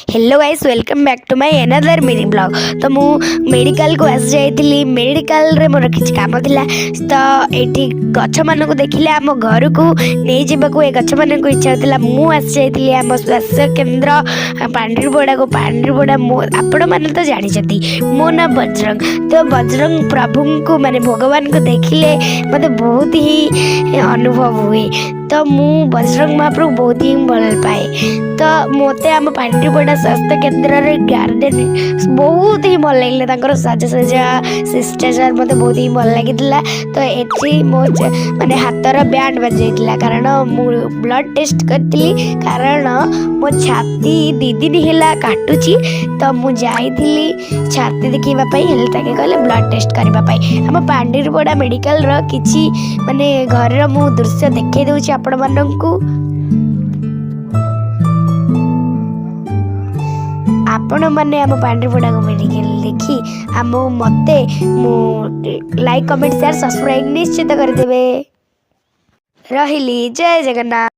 Hello guys, welcome back to my another mini blog. तो मु medical को आसी जाइली। मेडिकल रे मोर किछ काम थिला तो एठी गछ मान को देखिले आम घर को नहीं जावाक ए गछ मान को इच्छा होता। मु आसी जाइली आम स्वास्थ्य केन्द्र पांड्रीपड़ा को। पांड्रीपड़ा आपण मैंने तो जानते मो ना बजरंग। तो बजरंग प्रभु को माने भगवान को देखिले मत बहुत ही अनुभव हुए। तो मु बजरंग महाप्रभु बहुत ही भल पाए। तो मते आम पांड्रीपड़ा स्वास्थ्य केन्द्र गार्डन बहुत ही भल लगे। साजसज्जा शिष्टाचार मत बहुत ही भल लगी। तो ये मो माने हाथर बैंड बजाइला कारण मु ब्लड टेस्ट करी कारण मो छाती 2 दिन है काटुची। तो मुझे छाती देखापी कहले ब्लड टेस्ट करने आम पांड्रीपड़ा मेडिकल किसी माने घर मु दृश्य देखई दूची आपण माननकु। आपण मैंने आम पांड्रीपड़ा को मेडिकल देखी आम मते लाइक कमेंट शेयर सब्सक्राइब निश्चित करदे। रहिली। जय जगन्नाथ।